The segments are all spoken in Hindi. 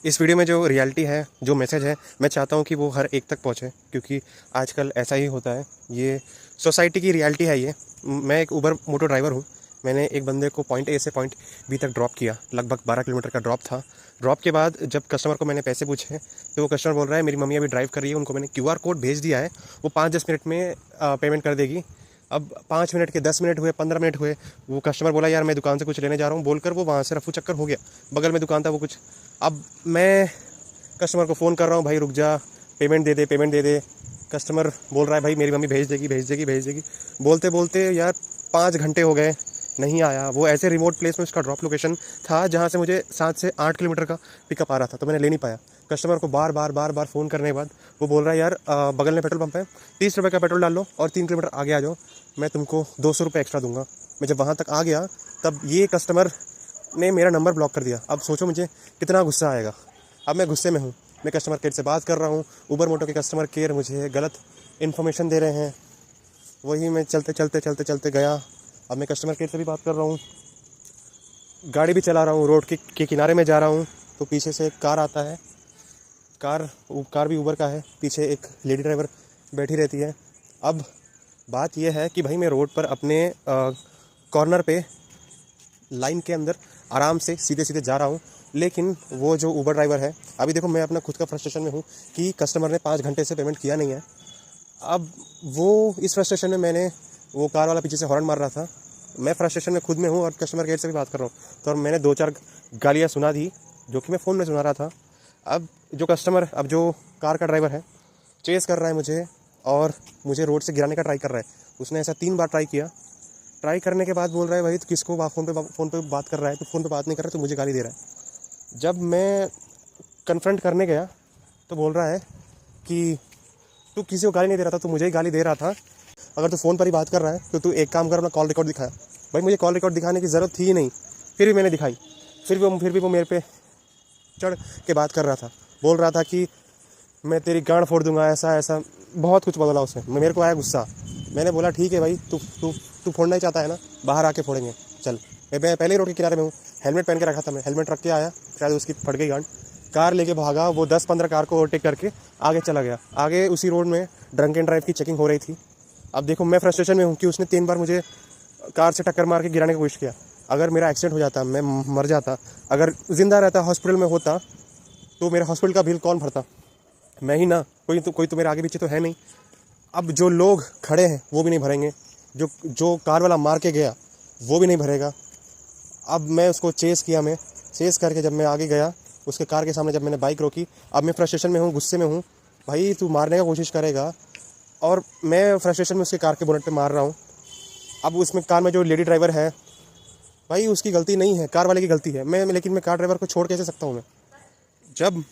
इस वीडियो में जो रियलिटी है, जो मैसेज है, मैं चाहता हूँ कि वो हर एक तक पहुँचे, क्योंकि आजकल ऐसा ही होता है। ये सोसाइटी की रियलिटी है ये। मैं एक उबर मोटो ड्राइवर हूँ। मैंने एक बंदे को पॉइंट ए से पॉइंट बी तक ड्रॉप किया। लगभग 12 किलोमीटर का ड्रॉप था। ड्रॉप के बाद जब कस्टमर को मैंने पैसे पूछे तो वो कस्टमर बोल रहा है मेरी मम्मी अभी ड्राइव कर रही है, उनको मैंने क्यूआर कोड भेज दिया है, वो 5-10 मिनट में पेमेंट कर देगी। अब 5 मिनट के 10 मिनट हुए, 15 मिनट हुए, वो कस्टमर बोला यार मैं दुकान से कुछ लेने जा रहा हूँ बोलकर वो वहाँ से रफू चक्कर हो गया। बगल में दुकान था वो कुछ। अब मैं कस्टमर को फ़ोन कर रहा हूँ, भाई रुक जा, पेमेंट दे दे, पेमेंट दे दे। कस्टमर बोल रहा है भाई मेरी मम्मी भेज देगी, भेज देगी, भेज देगी। बोलते बोलते यार 5 घंटे हो गए, नहीं आया। वो ऐसे रिमोट प्लेस में उसका ड्रॉप लोकेशन था जहाँ से मुझे 7 से 8 किलोमीटर का पिकअप आ रहा था, तो मैंने ले नहीं पाया। कस्टमर को बार बार फ़ोन करने के बाद वो बोल रहा है यार बगल में पेट्रोल पंप है, 30 रुपये का पेट्रोल डाल लो और 3 किलोमीटर आगे आ जाओ, मैं तुमको 200 रुपये एक्स्ट्रा दूंगा। मैं जब वहाँ तक आ गया तब ये कस्टमर ने मेरा नंबर ब्लॉक कर दिया। अब सोचो मुझे कितना गुस्सा आएगा। अब मैं गुस्से में हूँ, मैं कस्टमर केयर से बात कर रहा हूँ। उबर मोटो के कस्टमर केयर मुझे गलत इन्फॉर्मेशन दे रहे हैं। वही मैं चलते गया। अब मैं कस्टमर केयर से भी बात कर रहा हूँ, गाड़ी भी चला रहा हूँ, रोड के किनारे में जा रहा हूँ, तो पीछे से एक कार आता है। कार भी उबर का है, पीछे एक लेडी ड्राइवर बैठी रहती है। अब बात यह है कि भाई मैं रोड पर अपने कॉर्नर पे लाइन के अंदर आराम से सीधे सीधे जा रहा हूँ, लेकिन वो जो उबर ड्राइवर है, अभी देखो मैं अपना खुद का फ्रस्ट्रेशन में हूँ कि कस्टमर ने 5 घंटे से पेमेंट किया नहीं है। अब वो इस फ्रस्ट्रेशन में मैंने, वो कार वाला पीछे से हॉर्न मार रहा था, मैं फ्रस्ट्रेशन में खुद में हूँ और कस्टमर केयर से भी बात कर रहा हूँ, तो मैंने 2-4 गालियाँ सुना दी जो कि मैं फ़ोन में सुना रहा था। अब जो कार का ड्राइवर है चेस कर रहा है मुझे और मुझे रोड से गिराने का ट्राई कर रहा है। उसने ऐसा 3 बार ट्राई किया। ट्राई करने के बाद बोल रहा है भाई तो किसको फ़ोन पे बात कर रहा है, तो फ़ोन पे बात नहीं कर रहा, तो मुझे गाली दे रहा है। जब मैं कन्फ्रंट करने गया तो बोल रहा है कि तू किसी को गाली नहीं दे रहा था, तू मुझे ही गाली दे रहा था। अगर तू फ़ोन पर ही बात कर रहा है तो तू एक काम कर, अपना कॉल रिकॉर्ड दिखाया। भाई मुझे कॉल रिकॉर्ड दिखाने की ज़रूरत थी ही नहीं, फिर भी मैंने दिखाई। फिर भी वो मेरे पे चढ़ के बात कर रहा था, बोल रहा था कि मैं तेरी गांड फोड़ दूंगा, ऐसा ऐसा बहुत कुछ बोला उसने। मेरे को आया गुस्सा। मैंने बोला ठीक है भाई, तू फोड़ना ही चाहता है ना, बाहर आके फोड़ेंगे, चल। मैं पहले ही रोड के किनारे में हूँ, हेलमेट पहन के रखा था, मैं हेलमेट रख के आया, शायद उसकी फट गई गांड। कार लेके भागा, वो 10-15 कार को ओवरटेक करके आगे चला गया। आगे उसी रोड में ड्रंक एंड ड्राइव की चेकिंग हो रही थी। अब देखो मैं फ्रस्ट्रेशन में हूँ कि उसने 3 बार मुझे कार से टक्कर मार के गिराने की कोशिश किया। अगर मेरा एक्सीडेंट हो जाता, मैं मर जाता, अगर ज़िंदा रहता, हॉस्पिटल में होता, तो मेरा हॉस्पिटल का बिल कौन भरता? मैं ही ना, कोई तो मेरे आगे पीछे तो है नहीं। अब जो लोग खड़े हैं वो भी नहीं भरेंगे, जो कार वाला मार के गया वो भी नहीं भरेगा। अब मैं उसको चेस करके जब मैं आगे गया उसके कार के सामने, जब मैंने बाइक रोकी, अब मैं फ्रस्ट्रेशन में हूँ, गुस्से में हूँ। भाई तू मारने का कोशिश करेगा, और मैं फ्रस्ट्रेशन में उसके कार के बोनट पे मार रहा हूँ। अब उसमें कार में जो लेडी ड्राइवर है, भाई उसकी गलती नहीं है, कार वाले की गलती है। लेकिन मैं कार ड्राइवर को छोड़ कैसे सकता हूँ? मैं जब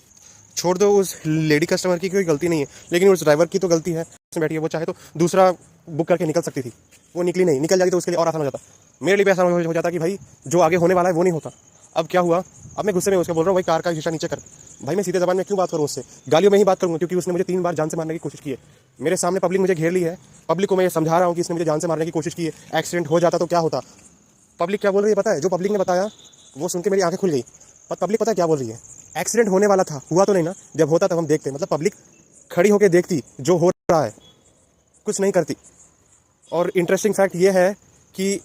छोड़ दो, उस लेडी कस्टमर की कोई गलती नहीं है, लेकिन उस ड्राइवर की तो गलती है। उसमें बैठी है, वो चाहे तो दूसरा बुक करके निकल सकती थी, वो निकली नहीं। निकल जाती तो उसके लिए और आसान हो जाता, मेरे लिए भी आसान हो जाता कि भाई जो आगे होने वाला है वो नहीं होता। अब क्या हुआ, अब मैं गुस्से में उसको बोल रहा हूँ भाई कार का शीशा नीचे कर। भाई मैं सीधे ज़बान में क्यों बात करूँ उससे, गालियों में ही बात करूँगा, क्योंकि उसने मुझे 3 बार जान से मारने की कोशिश की है। मेरे सामने पब्लिक मुझे घेर ली है, पब्लिक को मैं ये समझा रहा हूँ कि इसने मुझे जान से मारने की कोशिश की है, एक्सीडेंट हो जाता तो क्या होता। पब्लिक क्या बोल रही है पता है? जो पब्लिक ने बताया वो सुन के मेरी आंखें खुल गई। पर पब्लिक पता है क्या बोल रही है? एक्सीडेंट होने वाला था, हुआ तो नहीं ना, जब होता तब हम देखते। मतलब पब्लिक खड़ी होकर देखती जो हो रहा है, कुछ नहीं करती। और इंटरेस्टिंग फैक्ट ये है कि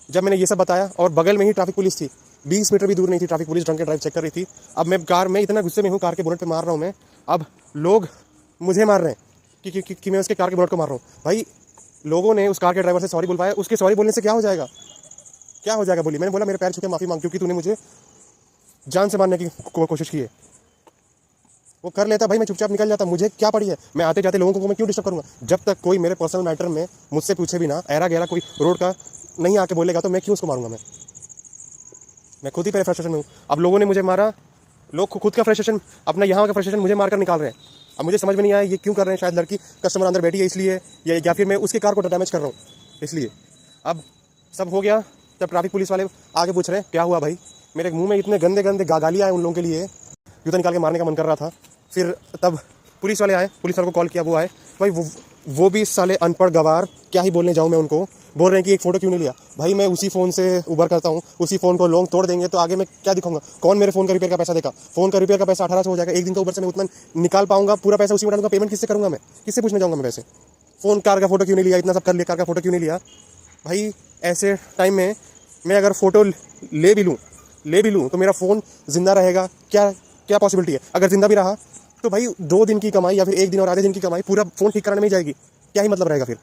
जब मैंने ये सब बताया और बगल में ही ट्रैफिक पुलिस थी, 20 मीटर भी दूर नहीं थी, traffic police drunk and drive check कर रही थी। अब मैं कार में इतना गुस्से में हूँ, कार के बोनट पे मार रहा हूँ मैं। अब लोग मुझे मार रहे हैं कि मैं उसके कार के बोनट को मार रहा हूँ। भाई लोगों ने उस कार के ड्राइवर से सॉरी बुलवाया, उसके सॉरी बोलने से क्या हो जाएगा? क्या हो जाएगा बोली? मैंने बोला मेरे पैर छू के माफ़ी मांग, क्योंकि तूने मुझे जान से मारने की कोशिश की है। वो कर लेता भाई, मैं चुपचाप निकल जाता, मुझे क्या पड़ी है? मैं आते जाते लोगों को मैं क्यों डिस्टर्ब करूंगा? जब तक कोई मेरे पर्सनल मैटर में मुझसे पूछे भी ना, ऐरा गहरा कोई रोड का नहीं आके बोलेगा, तो मैं क्यों उसको मारूंगा? मैं खुद ही पहले फ्रस्ट्रेशन में हूँ। अब लोगों ने मुझे मारा, लोग खुद का फ्रस्ट्रेशन, अपना यहाँ का फ्रस्ट्रेशन मुझे मारकर निकाल रहे हैं। अब मुझे समझ में नहीं आया ये क्यों कर रहे हैं। शायद लड़की कस्टमर अंदर बैठी है इसलिए, या फिर मैं उसके कार को डैमेज कर रहा हूँ इसलिए। अब सब हो गया, तब ट्रैफिक पुलिस वाले आगे पूछ रहे हैं क्या हुआ भाई। मेरे मुंह में इतने गंदे गंदे गालियाँ आए उन लोगों के लिए, जूता निकाल के मारने का मन कर रहा था। फिर तब पुलिस वाले आए, पुलिस वाले को कॉल किया, वो आए। भाई वो भी साले अनपढ़ गवार, क्या ही बोलने जाऊँ मैं उनको। बोल रहे हैं कि एक फ़ोटो क्यों नहीं लिया। भाई मैं उसी फ़ोन से उबर करता हूँ, उसी फ़ोन को लोग तोड़ देंगे तो आगे मैं क्या दिखाऊंगा? कौन मेरे फ़ोन का रिपेयर का पैसा देगा? फ़ोन का रिपेयर का पैसा 1800 हो जाएगा, एक दिन का उबर से मैं उतना निकाल पाऊंगा? पूरा पैसा उसी में डालूंगा, पेमेंट किससे करूँगा? मैं किससे पूछने जाऊँगा मैं पैसे? फ़ोन कार का फ़ोटो क्यों नहीं लिया? इतना सब कर लिया, कार का फ़ोटो क्यों नहीं लिया? भाई ऐसे टाइम में मैं अगर फ़ोटो ले भी लूँ तो मेरा फ़ोन ज़िंदा रहेगा क्या? क्या पॉसिबिलिटी है? अगर ज़िंदा भी रहा तो भाई 2 दिन की कमाई या फिर 1 दिन और आधे दिन की कमाई पूरा फ़ोन ठीक कराने में ही जाएगी। क्या ही मतलब रहेगा फिर?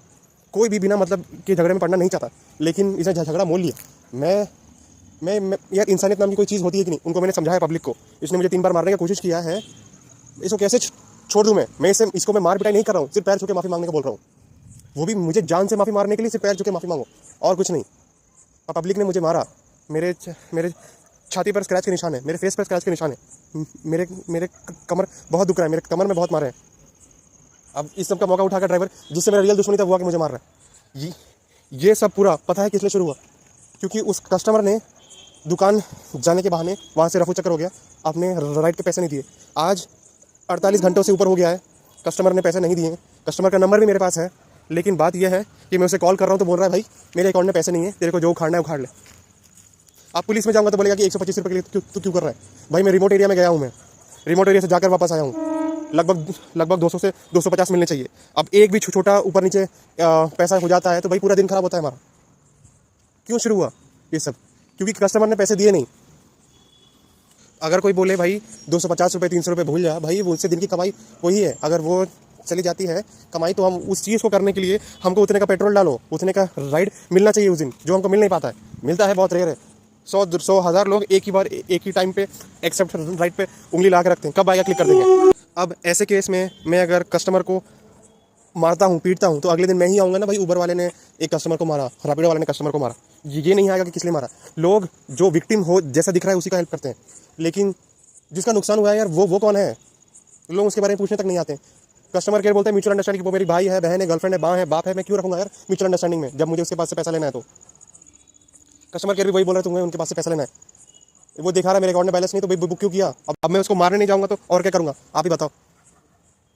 कोई भी बिना मतलब के झगड़े में पड़ना नहीं चाहता, लेकिन इसने झगड़ा मोल लिया। मैं यार, इंसानियत नाम की कोई चीज़ होती है कि नहीं? उनको मैंने समझाया पब्लिक को। इसने मुझे 3 बार मारने की कोशिश किया है, इसको कैसे छोड़ दूँ मैं इसको मैं मार पिटाई नहीं कर रहा हूँ, सिर्फ पैर छू के माफ़ी मांगने को बोल रहा हूँ। वो भी मुझे जान से माफ़ी मारने के लिए, सिर्फ पैर छू के माफ़ी मांगो और कुछ नहीं। पब्लिक ने मुझे मारा, मेरे छाती पर स्क्रैच के निशान है, मेरे फेस पर स्क्रैच के निशान है, मेरे कमर बहुत दुख रहा है, मेरे कमर में बहुत मारे हैं। अब इस सब का मौका उठाकर ड्राइवर, जिससे मेरा रियल दुश्मनी था, वो आके मुझे मार रहा है। ये सब पूरा पता है किस लिए शुरू हुआ? क्योंकि उस कस्टमर ने दुकान जाने के बहाने वहाँ से रफू चक्कर हो गया, आपने राइड के पैसे नहीं दिए। आज 48 घंटों से ऊपर हो गया है, कस्टमर ने पैसे नहीं दिए। कस्टमर का नंबर भी मेरे पास है, लेकिन बात यह है कि मैं उसे कॉल कर रहा हूँ तो बोल रहा है भाई मेरे अकाउंट में पैसे नहीं है, तेरे को जो उखाड़ना है उखाड़ ले। आप पुलिस में जाऊँगा तो बोलेगा कि 125 रुपये के लिए क्यों कर रहा है? भाई मैं रिमोट एरिया में गया हूँ, मैं रिमोट एरिया से जाकर वापस आया हूँ, लगभग 200 से 250 मिलने चाहिए। अब एक भी छोटा ऊपर नीचे पैसा हो जाता है तो भाई पूरा दिन खराब होता है हमारा। क्यों शुरू हुआ ये सब? क्योंकि कस्टमर ने पैसे दिए नहीं। अगर कोई बोले भाई 250 रुपये 300 रुपये भूल जा, भाई वो उससे दिन की कमाई वही है। अगर वो चली जाती है कमाई तो हम उस चीज़ को करने के लिए हमको उतने का पेट्रोल डालो, उतने का राइड मिलना चाहिए उस दिन, जो हमको मिल नहीं पाता है। मिलता है बहुत रेयर है। 100 हज़ार लोग एक ही बार एक ही टाइम पे एक्सेप्ट राइट पे उंगली ला के रखते हैं, कब आएगा क्लिक कर देंगे। अब ऐसे केस में मैं अगर कस्टमर को मारता हूँ पीटता हूँ तो अगले दिन मैं ही आऊँगा ना, भाई उबर वाले ने एक कस्टमर को मारा, रैपिडो वाले ने कस्टमर को मारा। ये नहीं आएगा कि किस लिए मारा। लोग जो विक्टिम हो जैसा दिख रहा है उसी का हेल्प करते हैं, लेकिन जिसका नुकसान हुआ है यार वो कौन है? लोग उसके बारे में पूछने तक नहीं आते। कस्टमर केयर बोलते हैं म्यूचुअल अंडरस्टैंडिंग, वो मेरी भाई है, बहन है, गर्लफ्रेंड है, माँ है, बाप है, मैं क्यों रखूँगा यार म्यूचुअल अंडरस्टैंडिंग में, जब मुझे उसके पास से पैसा लेना है? तो कस्टमर केयर भी वही बोल रहा है तुम्हें उनके पास से पैसा लेना है। वो दिखा रहा है मेरे अकाउंट में बैलेंस नहीं, तो भाई बुक क्यों किया? अब मैं उसको मारने नहीं जाऊँगा तो और क्या करूँगा? आप ही बताओ।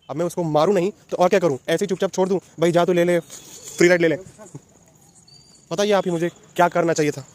अब मैं उसको मारूं नहीं तो और क्या करूं? ऐसे ही चुपचाप छोड़ दूं? भाई जा तो ले ले, फ्री राइड ले ले। बताइए आप ही मुझे क्या करना चाहिए था।